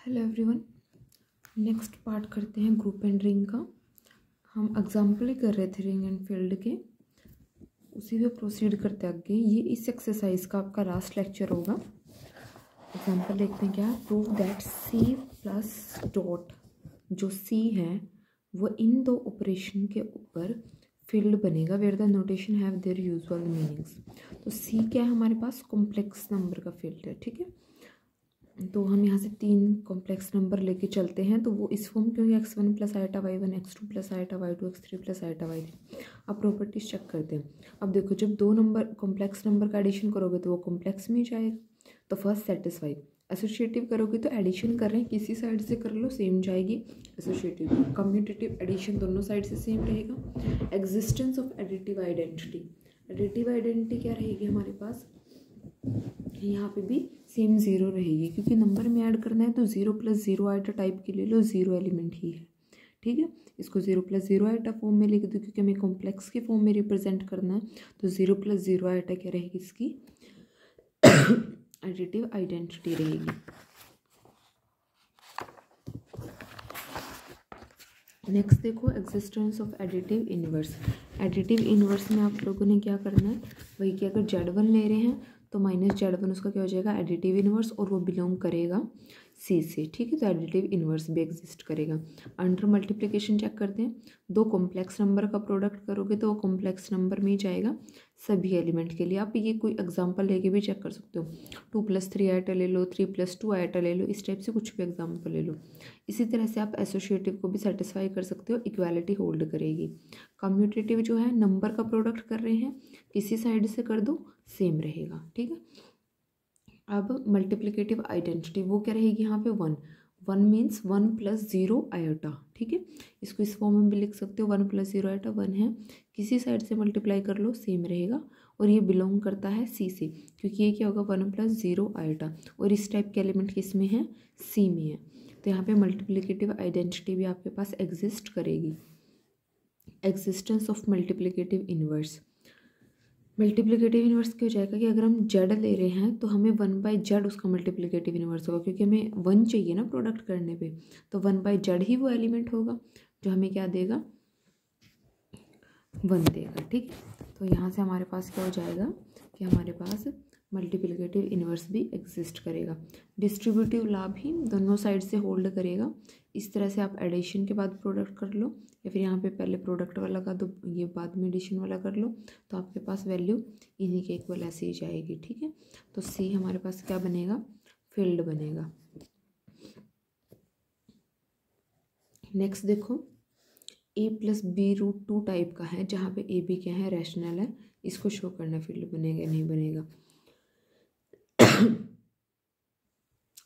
Hello everyone. Next part करते हैं group and ring का। हम एग्जाम्पल ही कर रहे थे रिंग एंड फील्ड के, उसी पे प्रोसीड करते आगे। ये इस एक्सरसाइज का आपका लास्ट लेक्चर होगा। एग्जाम्पल देखते हैं क्या है। Prove that C plus dot, जो सी है वो इन दो ऑपरेशन के ऊपर फील्ड बनेगा where the notation have their usual meanings. तो सी क्या है हमारे पास, कॉम्प्लेक्स नंबर का फील्ड है। ठीक है, तो हम यहाँ से 3 कॉम्प्लेक्स नंबर लेके चलते हैं। तो वो इस फॉर्म क्योंकि x1 plus iota y1, x2 plus iota y2, x3 plus iota y3। अब प्रॉपर्टीज चेक करते हैं। अब देखो, जब 2 नंबर कॉम्प्लेक्स नंबर का एडिशन करोगे तो वो कॉम्प्लेक्स में ही जाएगा, तो फर्स्ट सेटिस्फाई। एसोसिएटिव करोगे तो एडिशन कर रहे हैं, किसी साइड से कर लो सेम जाएगी एसोसिएटिव। कम्यूटेटिव एडिशन दोनों साइड से सेम रहेगा। Existence of additive identity, additive identity क्या रहेगी हमारे पास, यहाँ पे भी सेम 0 रहेगी, क्योंकि नंबर में ऐड करना है तो 0 प्लस 0 आइटा टाइप के ले लो, 0 एलिमेंट ही है। ठीक है, इसको 0 प्लस 0 आइटा फॉर्म में लिख दो, क्योंकि हमें कॉम्प्लेक्स के फॉर्म में रिप्रेजेंट करना है। तो 0 प्लस 0 आइटा क्या रहेगी, इसकी एडिटिव आइडेंटिटी रहेगी। नेक्स्ट देखो, existence of additive inverse. Additive inverse में आप लोगों ने क्या करना है, वही कि अगर Z1 ले रहे हैं तो -Z1 उसका क्या हो जाएगा, एडिटिव इनवर्स, और वो बिलोंग करेगा C से। ठीक है, तो एडिटिव इनवर्स भी एग्जिस्ट करेगा। अंडर मल्टीप्लिकेशन चेक करते हैं। 2 कॉम्प्लेक्स नंबर का प्रोडक्ट करोगे तो वो कॉम्प्लेक्स नंबर में ही जाएगा सभी एलिमेंट के लिए। आप ये कोई एग्जांपल लेके भी चेक कर सकते हो। 2 + 3 आइटा ले लो, 3 + 2 आइटा ले लो, इस टाइप से कुछ भी एग्जांपल ले लो। इसी तरह से आप एसोसिएटिव को भी सेटिस्फाई कर सकते हो, इक्वालिटी होल्ड करेगी। कम्यूटेटिव जो है, नंबर का प्रोडक्ट कर रहे हैं, किसी साइड से कर दो सेम रहेगा। ठीक है, अब मल्टीप्लिकेटिव आइडेंटिटी वो क्या रहेगी यहाँ पे, 1 मीन्स 1 + 0 आयोटा। ठीक है, इसको इस फॉर्म में भी लिख सकते हो, 1 + 0 आयोटा 1 है, किसी साइड से मल्टीप्लाई कर लो सेम रहेगा। और ये बिलोंग करता है सी से, क्योंकि ये क्या होगा 1 + 0 आयोटा, और इस टाइप के एलिमेंट किस में है, सी में है। तो यहाँ पे मल्टीप्लिकेटिव आइडेंटिटी भी आपके पास एग्जिस्ट करेगी। Existence of multiplicative inverse. Multiplicative inverse क्या हो जाएगा कि अगर हम Z ले रहे हैं तो हमें 1/Z उसका मल्टीप्लिकेटिव इनवर्स होगा, क्योंकि हमें 1 चाहिए ना प्रोडक्ट करने पे, तो 1/Z ही वो एलिमेंट होगा जो हमें क्या देगा, 1 देगा। ठीक है, तो यहाँ से हमारे पास क्या हो जाएगा कि हमारे पास मल्टीप्लिकेटिव इनवर्स भी एग्जिस्ट करेगा। डिस्ट्रीब्यूटिव ला भी दोनों साइड से होल्ड करेगा। इस तरह से आप एडिशन के बाद प्रोडक्ट कर लो, या फिर यहाँ पे पहले प्रोडक्ट वाला का दो, ये बाद में एडिशन वाला कर लो, तो आपके पास वैल्यू इन्हीं के इक्वल ऐसे ही जाएगी। ठीक है, तो सी हमारे पास क्या बनेगा, फील्ड बनेगा। नेक्स्ट देखो, a + b√2 टाइप का है, जहाँ पे ए बी क्या है, रैशनल है। इसको शो करना फील्ड बनेगा नहीं बनेगा।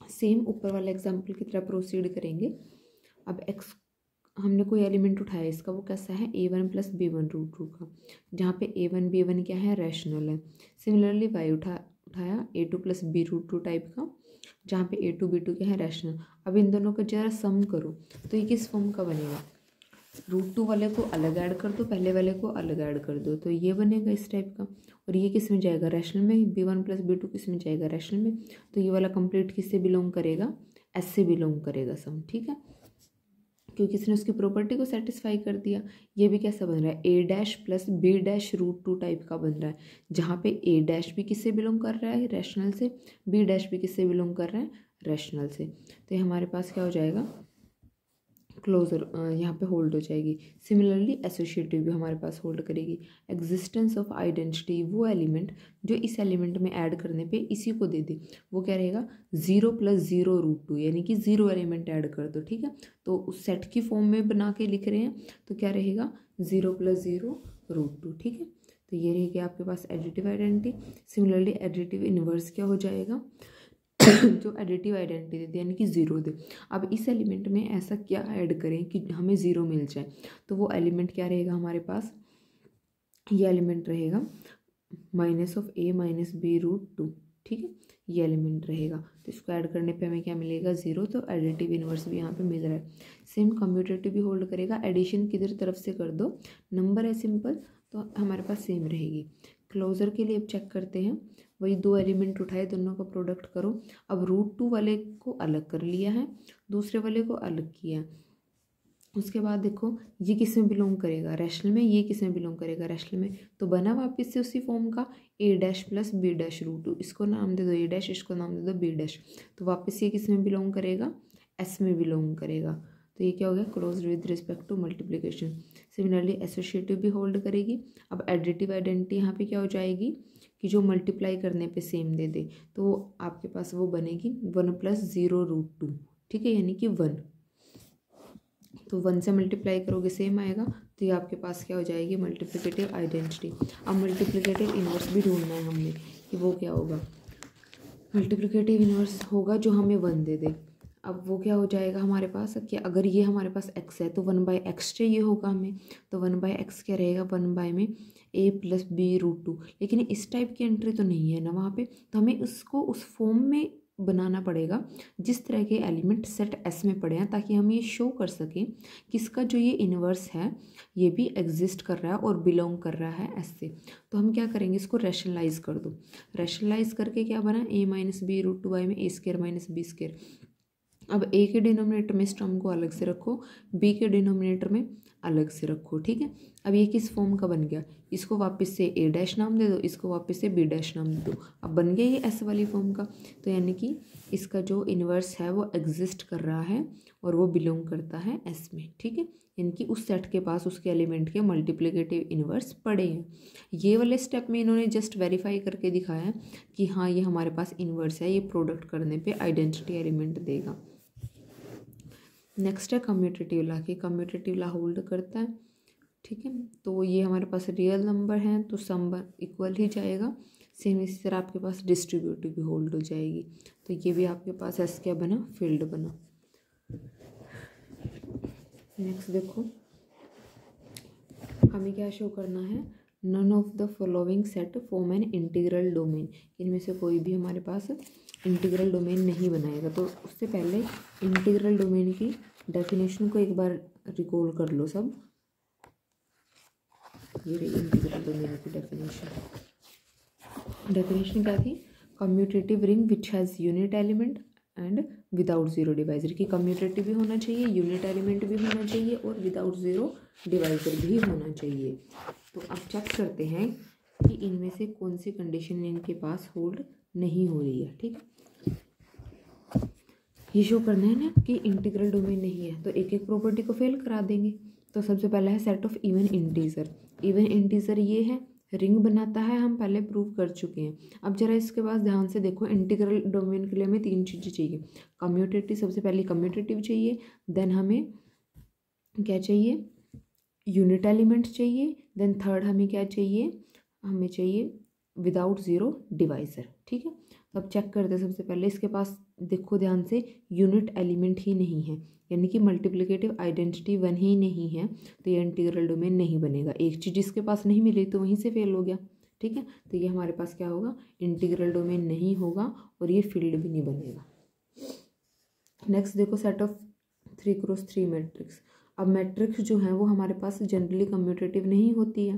सेम ऊपर वाले एग्जाम्पल की तरह प्रोसीड करेंगे। अब x हमने कोई एलिमेंट उठाया, इसका वो कैसा है, a1 + b1√2 का, जहाँ पे a1 b1 क्या है, रैशनल है। सिमिलरली y उठाया a2 + b√2 टाइप का, जहाँ पे a2 b2 क्या है, रैशनल। अब इन दोनों का जरा सम करो तो ये किस फॉर्म का बनेगा, √2 वाले को अलग ऐड कर दो, पहले वाले को अलग ऐड कर दो, तो ये बनेगा इस टाइप का। और ये किस में जाएगा, रैशनल में। b1 + b2 किस में जाएगा, रैशनल में। तो ये वाला कंप्लीट किससे बिलोंग करेगा, एस से बिलोंग करेगा सम। ठीक है, क्योंकि इसने उसकी प्रॉपर्टी को सेटिस्फाई कर दिया। ये भी कैसा बन रहा है, a' + b' √2 टाइप का बन रहा है, जहाँ पे a' भी किससे बिलोंग कर रहा है, रैशनल से, b' भी किससे बिलोंग कर रहा है, रैशनल से। तो ये हमारे पास क्या हो जाएगा, क्लोजर यहाँ पे होल्ड हो जाएगी। सिमिलरली एसोसिएटिव भी हमारे पास होल्ड करेगी। एग्जिस्टेंस ऑफ आइडेंटिटी, वो एलिमेंट जो इस एलिमेंट में ऐड करने पे इसी को दे दे, वो क्या रहेगा, 0 + 0 √2, यानी कि 0 एलिमेंट ऐड कर दो। ठीक है, तो उस सेट की फॉर्म में बना के लिख रहे हैं, तो क्या रहेगा, 0 + 0 √2। ठीक है, तो ये रहेगी आपके पास additive identity. Similarly additive inverse क्या हो जाएगा, जो एडिटिव आइडेंटिटी दे, यानी कि 0 दे। अब इस एलिमेंट में ऐसा क्या ऐड करें कि हमें 0 मिल जाए, तो वो एलिमेंट क्या रहेगा हमारे पास, ये एलिमेंट रहेगा -(a - b√2). ठीक है, ये एलिमेंट रहेगा, तो इसको ऐड करने पे हमें क्या मिलेगा, 0। तो एडिटिव इनवर्स भी यहाँ पे मिल रहा है। सेम कम्यूटेटिव भी होल्ड करेगा। एडिशन किधर तरफ से कर दो, नंबर है सिंपल, तो हमारे पास सेम रहेगी। क्लोजर के लिए अब चेक करते हैं, वही दो एलिमेंट उठाए, दोनों का प्रोडक्ट करो। अब रूट 2 वाले को अलग कर लिया है, दूसरे वाले को अलग किया है। उसके बाद देखो ये किस में बिलोंग करेगा, रैशनल में, ये किस में बिलोंग करेगा, रैशनल में। तो बना वापस से उसी फॉर्म का a dash plus b dash root 2, इसको नाम दे दो a डैश, इसको नाम दे दो b डैश। तो वापस ये किस में बिलोंग करेगा, s में बिलोंग करेगा। तो ये क्या हो गया, close with respect to multiplication. Similarly associative भी होल्ड करेगी। अब एडिटिव आइडेंटिटी यहाँ पे क्या हो जाएगी कि जो मल्टीप्लाई करने पे सेम दे दे, तो आपके पास वो बनेगी 1 प्लस 0 रूट 2, ठीक है, यानी कि 1। तो 1 से मल्टीप्लाई करोगे सेम आएगा, तो ये आपके पास क्या हो जाएगी, मल्टीप्लिकेटिव आइडेंटिटी। अब मल्टीप्लिकेटिव इन्वर्स भी ढूंढना है हमने कि वो क्या होगा। मल्टीप्लिकेटिव इन्वर्स होगा जो हमें 1 दे दे। अब वो क्या हो जाएगा हमारे पास कि अगर ये हमारे पास x है तो 1/x चाहिए होगा हमें। तो 1/x क्या रहेगा, 1 में a प्लस b रूट 2। लेकिन इस टाइप की एंट्री तो नहीं है ना वहाँ पे, तो हमें उसको उस फॉर्म में बनाना पड़ेगा जिस तरह के एलिमेंट सेट S में पड़े हैं, ताकि हम ये शो कर सकें कि इसका जो ये इन्वर्स है ये भी एग्जिस्ट कर रहा है और बिलोंग कर रहा है S से। तो हम क्या करेंगे, इसको रैशनलाइज कर दो। रैशनलाइज करके क्या बना, a माइनस बी रूट 2 में a square minus B square. अब a के डिनोमिनेटर में इस टर्म को अलग से रखो, b के डिनोमिनेटर में अलग से रखो, ठीक है। अब ये किस फॉर्म का बन गया, इसको वापस से a डैश नाम दे दो, इसको वापस से b डैश नाम दे दो। अब बन गया ये s वाली फॉर्म का। तो यानी कि इसका जो इन्वर्स है वो एग्जिस्ट कर रहा है और वो बिलोंग करता है s में, ठीक है। यानी कि उस सेट के पास उसके एलिमेंट के मल्टीप्लिकेटिव इन्वर्स पड़े हैं। ये वाले स्टेप में इन्होंने जस्ट वेरीफाई करके दिखाया है कि हाँ ये हमारे पास इन्वर्स है, ये प्रोडक्ट करने पे आइडेंटिटी एलिमेंट देगा। नेक्स्ट है कम्यूटेटिव ला, कि कम्यूटेटिव ला होल्ड करता है, ठीक है। तो ये हमारे पास रियल नंबर है तो सम इक्वल ही जाएगा। सेम इसी तरह आपके पास डिस्ट्रीब्यूटिव भी होल्ड हो जाएगी। तो ये भी आपके पास एस क्या बना, फील्ड बना। नेक्स्ट देखो हमें क्या शो करना है, none of the following set form an integral domain. इनमें से कोई भी हमारे पास इंटीग्रल डोमेन नहीं बनाएगा। तो उससे पहले इंटीग्रल डोमेन की डेफिनेशन को एक बार रिकॉल कर लो सब। ये रही इंटीग्रल डोमेन की डेफिनेशन क्या थी, commutative ring which has unit element and without zero divisor. की कम्यूटेटिव भी होना चाहिए, यूनिट एलिमेंट भी होना चाहिए और विदाउट जीरो डिवाइजर भी होना चाहिए। तो अब चेक करते हैं कि इनमें से कौन सी कंडीशन इनके पास होल्ड नहीं हो रही है, ठीक। ये शो करना है ना कि इंटीग्रल डोमेन नहीं है, तो एक एक प्रॉपर्टी को फेल करा देंगे। तो सबसे पहला है set of even integer. Even integer ये है, रिंग बनाता है, हम पहले प्रूव कर चुके हैं। अब जरा इसके पास ध्यान से देखो, इंटीग्रल डोमेन के लिए हमें 3 चीज़ें चाहिए। कम्यूटेटिव, सबसे पहले कम्यूटेटिव चाहिए, देन हमें क्या चाहिए, यूनिट एलिमेंट चाहिए, देन थर्ड हमें क्या चाहिए, हमें चाहिए विदाउट जीरो डिवाइजर, ठीक है। तो अब चेक करते हैं, सबसे पहले इसके पास देखो ध्यान से, यूनिट एलिमेंट ही नहीं है, यानी कि मल्टीप्लिकेटिव आइडेंटिटी 1 ही नहीं है, तो ये इंटीग्रल डोमेन नहीं बनेगा। एक चीज़ इसके पास नहीं मिली तो वहीं से फेल हो गया, ठीक है। तो ये हमारे पास क्या होगा, इंटीग्रल डोमेन नहीं होगा और ये फील्ड भी नहीं बनेगा। नेक्स्ट देखो सेट ऑफ 3x3 मैट्रिक्स। अब मैट्रिक्स जो है वो हमारे पास जनरली कम्यूटेटिव नहीं होती है,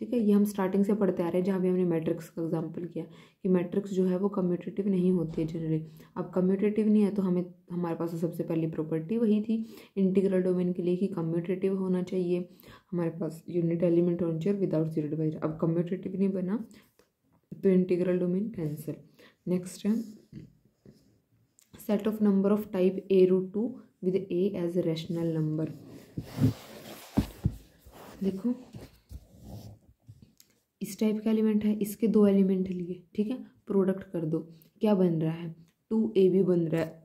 ठीक है। ये हम स्टार्टिंग से पढ़ते आ रहे हैं, जहाँ भी हमने मैट्रिक्स का एग्जांपल किया कि मैट्रिक्स जो है वो कम्यूटेटिव नहीं होती है जनरली। अब कम्यूटेटिव नहीं है तो हमारे पास सबसे पहली प्रॉपर्टी वही थी इंटीग्रल डोमेन के लिए कि कम्यूटेटिव होना चाहिए, हमारे पास यूनिट एलिमेंट होना चाहिए विदाउट जीरो डिवाइजर। अब कम्यूटेटिव नहीं बना तो इंटीग्रल डोमेन कैंसिल। नेक्स्ट है set of number of type a√2 with a as rational number. देखो इस टाइप का एलिमेंट है, इसके 2 एलिमेंट लिए, ठीक है, प्रोडक्ट कर दो, क्या बन रहा है, 2ab बन रहा है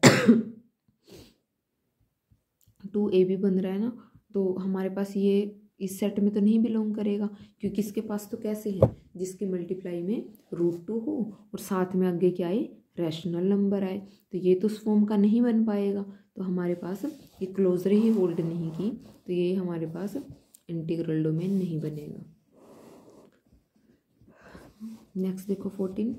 2ab बन रहा है ना। तो हमारे पास ये इस सेट में तो नहीं बिलोंग करेगा, क्योंकि इसके पास तो कैसे है, जिसके मल्टीप्लाई में √2 हो और साथ में आगे क्या आए, रैशनल नंबर आए। तो ये तो उस फॉर्म का नहीं बन पाएगा, तो हमारे पास ये क्लोजर ही होल्ड नहीं की, तो ये हमारे पास इंटीग्रल डोमेन नहीं बनेगा। नेक्स्ट देखो 14,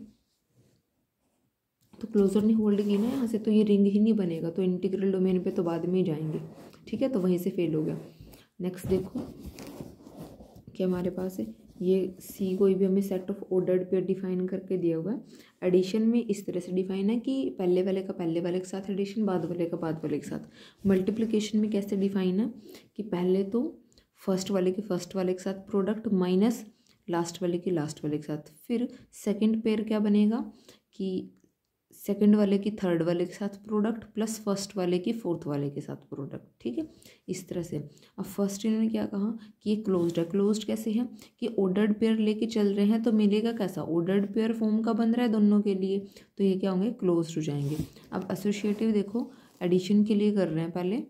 तो क्लोजर नहीं होल्ड की ना यहाँ से, तो ये रिंग ही नहीं बनेगा, तो इंटीग्रल डोमेन पे तो बाद में ही जाएंगे, ठीक है, तो वहीं से फेल हो गया। नेक्स्ट देखो कि हमारे पास है ये सी कोई भी हमें set of ordered pair define करके दिया हुआ है। एडिशन में इस तरह से डिफाइन है कि पहले वाले का पहले वाले के साथ एडिशन, बाद वाले का बाद वाले के साथ। मल्टीप्लिकेशन में कैसे डिफाइन है कि पहले तो फर्स्ट वाले के फर्स्ट वाले के साथ प्रोडक्ट माइनस लास्ट वाले की लास्ट वाले के साथ, फिर सेकंड पेयर क्या बनेगा कि सेकंड वाले की थर्ड वाले के साथ प्रोडक्ट प्लस फर्स्ट वाले की फोर्थ वाले के साथ प्रोडक्ट, ठीक है, इस तरह से। अब फर्स्ट इन्होंने क्या कहा कि ये क्लोज्ड है। क्लोज्ड कैसे है कि ऑर्डर्ड पेयर लेके चल रहे हैं तो मिलेगा कैसा, ऑर्डर्ड पेयर फॉर्म का बन रहा है दोनों के लिए, तो ये क्या होंगे, क्लोज्ड हो जाएंगे। अब एसोसिएटिव देखो, एडिशन के लिए कर रहे हैं पहले,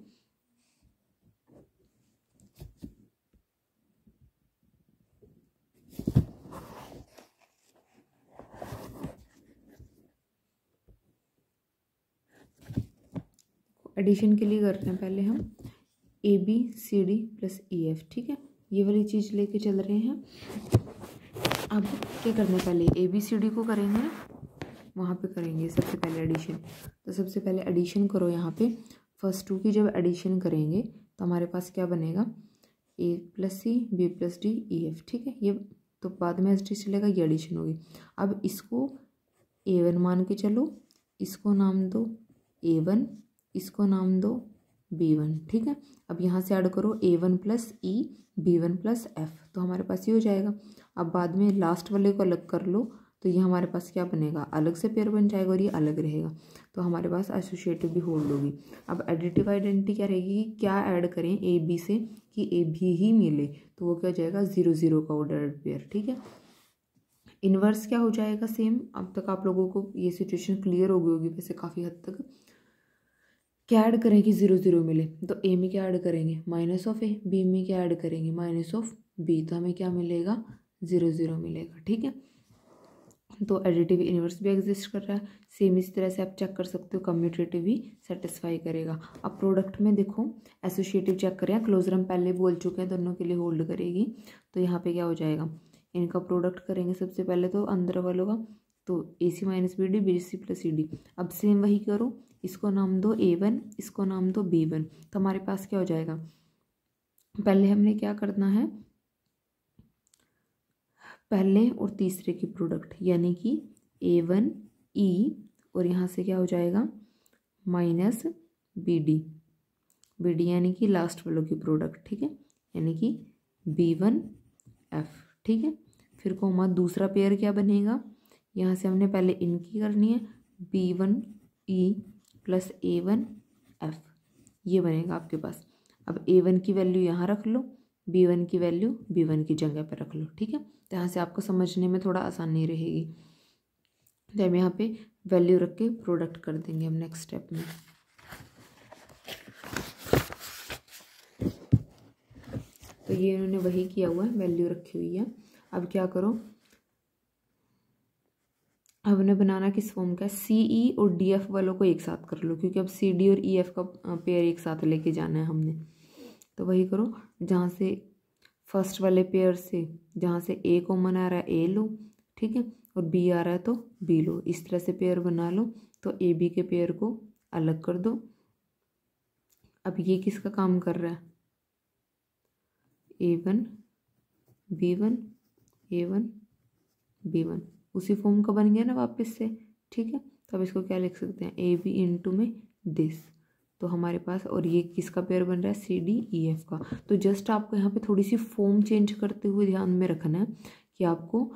एडिशन के लिए कर रहे हैं पहले हम ABCD प्लस EF, ठीक है, ये वाली चीज़ लेके चल रहे हैं। अब क्या करना है, पहले ABCD को करेंगे, वहाँ पे करेंगे सबसे पहले एडिशन। तो सबसे पहले एडिशन करो यहाँ पे, फर्स्ट टू की जब एडिशन करेंगे तो हमारे पास क्या बनेगा, A plus C B plus D EF, ठीक है, ये तो बाद में एसटी चलेगा, ये एडिशन होगी। अब इसको A1 मान के चलो, इसको नाम दो A1, इसको नाम दो B1, ठीक है। अब यहाँ से ऐड करो A1 plus E B1 plus F, तो हमारे पास ये हो जाएगा। अब बाद में लास्ट वाले को अलग कर लो तो ये हमारे पास क्या बनेगा, अलग से पेयर बन जाएगा और ये अलग रहेगा, तो हमारे पास एसोसिएटिव भी होल्ड होगी। अब एडिटिव आइडेंटिटी क्या रहेगी कि क्या ऐड करें ए बी से कि ए बी ही मिले, तो वो क्या हो जाएगा 0 0 का ऑर्डर्ड पेयर, ठीक है। इनवर्स क्या हो जाएगा सेम। अब तक आप लोगों को ये सिचुएशन क्लियर हो गई होगी वैसे काफ़ी हद तक। क्या ऐड करें कि 0 0 मिले, तो ए में क्या ऐड करेंगे, माइनस ऑफ ए, बी में क्या ऐड करेंगे, माइनस ऑफ बी, तो हमें क्या मिलेगा 0 0 मिलेगा, ठीक है। तो एडिटिव इनवर्स भी एग्जिस्ट कर रहा है, सेम इस तरह से आप चेक कर सकते हो, कम्यूटेटिव भी सेटिस्फाई करेगा। अब प्रोडक्ट में देखो एसोसिएटिव चेक करें, क्लोजर हम पहले बोल चुके हैं दोनों के लिए होल्ड करेगी, तो यहाँ पे क्या हो जाएगा, इनका प्रोडक्ट करेंगे सबसे पहले तो अंदर वालों का, तो AC minus BD BC plus CD। अब सेम वही करो, इसको नाम दो A1, इसको नाम दो B1, तो हमारे पास क्या हो जाएगा, पहले हमने क्या करना है, पहले और तीसरे की प्रोडक्ट, यानी कि A1 E और यहाँ से क्या हो जाएगा माइनस BD यानी कि लास्ट वालों की प्रोडक्ट, ठीक है, यानी कि B1 F, ठीक है। फिर कोमा दूसरा पेयर क्या बनेगा, यहाँ से हमने पहले इनकी करनी है, B1 E plus A1 F, ये बनेगा आपके पास। अब A1 की वैल्यू यहाँ रख लो, B1 की वैल्यू B1 की जगह पर रख लो, ठीक है, तो यहाँ से आपको समझने में थोड़ा आसानी रहेगी। तो हम यहाँ पे वैल्यू रख के प्रोडक्ट कर देंगे हम नेक्स्ट स्टेप में। तो ये इन्होंने वही किया हुआ है, वैल्यू रखी हुई है। अब क्या करो, अब उन्हें बनाना किस फॉर्म का, CE और DF वालों को एक साथ कर लो, क्योंकि अब CD और EF का पेयर एक साथ लेके जाना है हमने। तो वही करो, जहाँ से फर्स्ट वाले पेयर से जहाँ से A कॉमन आ रहा है A लो, ठीक है, और B आ रहा है तो B लो, इस तरह से पेयर बना लो। तो AB के पेयर को अलग कर दो। अब ये किसका काम कर रहा है, A1 B1 A1 B1, उसी फॉर्म का बन गया ना वापस से, ठीक है। तो अब इसको क्या लिख सकते हैं, AB इंटू में दिस, तो हमारे पास, और ये किसका पेयर बन रहा है CDEF का। तो जस्ट आपको यहाँ पे थोड़ी सी फॉर्म चेंज करते हुए ध्यान में रखना है कि आपको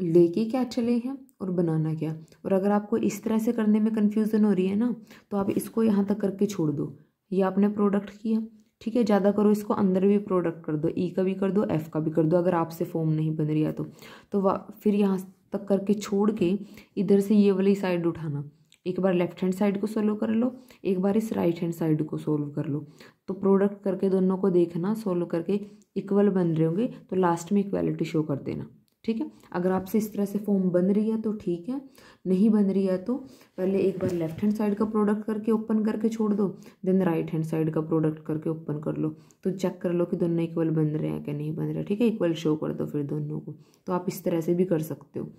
लेके क्या चले हैं और बनाना क्या। और अगर आपको इस तरह से करने में कन्फ्यूज़न हो रही है ना, तो आप इसको यहाँ तक करके छोड़ दो, ये आपने प्रोडक्ट किया, ठीक है, ज़्यादा करो इसको, अंदर भी प्रोडक्ट कर दो, E का भी कर दो F का भी कर दो, अगर आपसे फॉर्म नहीं बन रही है तो फिर यहाँ तक करके छोड़ के इधर से ये वाली साइड उठाना, एक बार लेफ्ट हैंड साइड को सोल्व कर लो, एक बार इस राइट हैंड साइड को सोल्व कर लो। तो प्रोडक्ट करके दोनों को देखना, सोल्व करके इक्वल बन रहे होंगे तो लास्ट में इक्वालिटी शो कर देना, ठीक है। अगर आपसे इस तरह से फॉर्म बन रही है तो ठीक है, नहीं बन रही है तो पहले एक बार लेफ्ट हैंड साइड का प्रोडक्ट करके ओपन करके छोड़ दो, देन राइट हैंड साइड का प्रोडक्ट करके ओपन कर लो, तो चेक कर लो कि दोनों इक्वल बन रहे हैं कि नहीं बन रहे, ठीक है, इक्वल शो कर दो फिर दोनों को। तो आप इस तरह से भी कर सकते हो।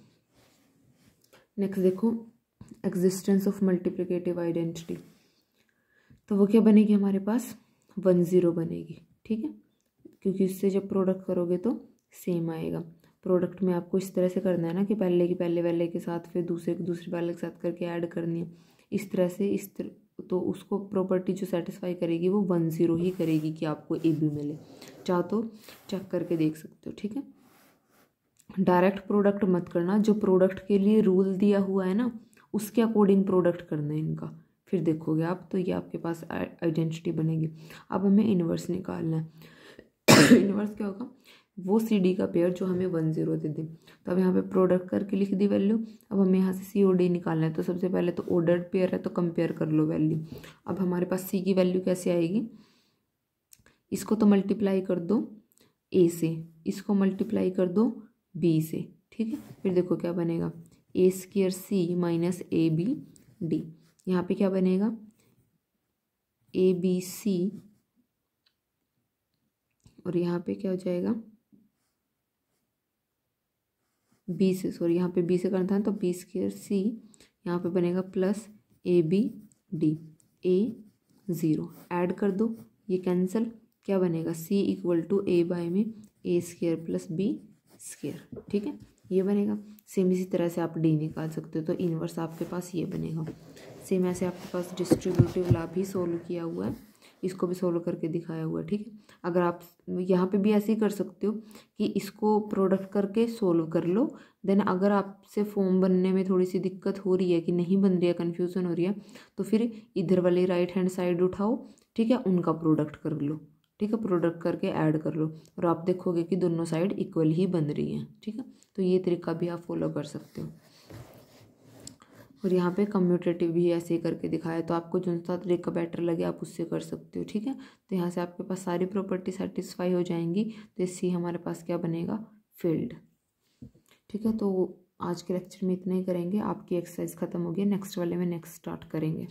नेक्स्ट देखो, एग्जिस्टेंस ऑफ मल्टीप्लिकेटिव आइडेंटिटी, तो वो क्या बनेगी हमारे पास 1 0 बनेगी, ठीक है, क्योंकि इससे जब प्रोडक्ट करोगे तो सेम आएगा। प्रोडक्ट में आपको इस तरह से करना है ना कि पहले की पहले वाले के साथ फिर दूसरे के दूसरे वाले के साथ करके ऐड करनी है, इस तरह से तो उसको प्रॉपर्टी जो सेटिस्फाई करेगी वो 10 ही करेगी कि आपको ए बी मिले। चाहो तो चेक करके देख सकते हो, ठीक है। डायरेक्ट प्रोडक्ट मत करना, जो प्रोडक्ट के लिए रूल दिया हुआ है ना उसके अकॉर्डिंग प्रोडक्ट करना है इनका, फिर देखोगे आप तो ये आपके पास आइडेंटिटी बनेगी। अब हमें इन्वर्स निकालना है। इन्वर्स क्या होगा, वो सी डी का पेयर जो हमें 10 दे दे। तो अब यहाँ पे प्रोडक्ट करके लिख दी वैल्यू। अब हमें यहाँ से सी ओ डी निकालना है, तो सबसे पहले तो ऑर्डर्ड पेयर है तो कंपेयर कर लो वैल्यू। अब हमारे पास सी की वैल्यू कैसे आएगी, इसको तो मल्टीप्लाई कर दो ए से, इसको मल्टीप्लाई कर दो बी से, ठीक है। फिर देखो क्या बनेगा, A square C minus A B D. यहाँ पे क्या बनेगा, ए बी सी, और यहाँ पे क्या हो जाएगा बी से, सॉरी यहाँ पे बी से करना था तो बी स्क्वायर सी, यहाँ पे बनेगा plus A B D, A 0 add कर दो, ये कैंसिल, क्या बनेगा C equal to A by में A square plus B square, ठीक है, ये बनेगा। सेम इसी तरह से आप डी निकाल सकते हो, तो इन्वर्स आपके पास ये बनेगा। सेम ऐसे आपके पास डिस्ट्रीब्यूटिव लॉ भी सोल्व किया हुआ है, इसको भी सोल्व करके दिखाया हुआ है, ठीक है। अगर आप यहाँ पे भी ऐसे ही कर सकते हो कि इसको प्रोडक्ट करके सोल्व कर लो, देन अगर आपसे फॉर्म बनने में थोड़ी सी दिक्कत हो रही है कि नहीं बन रही है, कन्फ्यूज़न हो रही है, तो फिर इधर वाली राइट हैंड साइड उठाओ, ठीक है, उनका प्रोडक्ट कर लो, ठीक है, प्रोडक्ट करके ऐड कर लो और आप देखोगे कि दोनों साइड इक्वल ही बन रही हैं, ठीक है। तो ये तरीका भी आप फॉलो कर सकते हो। और यहाँ पे कम्यूटेटिव भी ऐसे ही करके दिखाया, तो आपको जो सा तरीका बेटर लगे आप उससे कर सकते हो, ठीक है। तो यहाँ से आपके पास सारी प्रॉपर्टी सेटिस्फाई हो जाएंगी, तो इससे हमारे पास क्या बनेगा, फील्ड, ठीक है। तो आज के लेक्चर में इतना ही करेंगे, आपकी एक्सरसाइज खत्म हो गई, नेक्स्ट वाले में नेक्स्ट स्टार्ट करेंगे।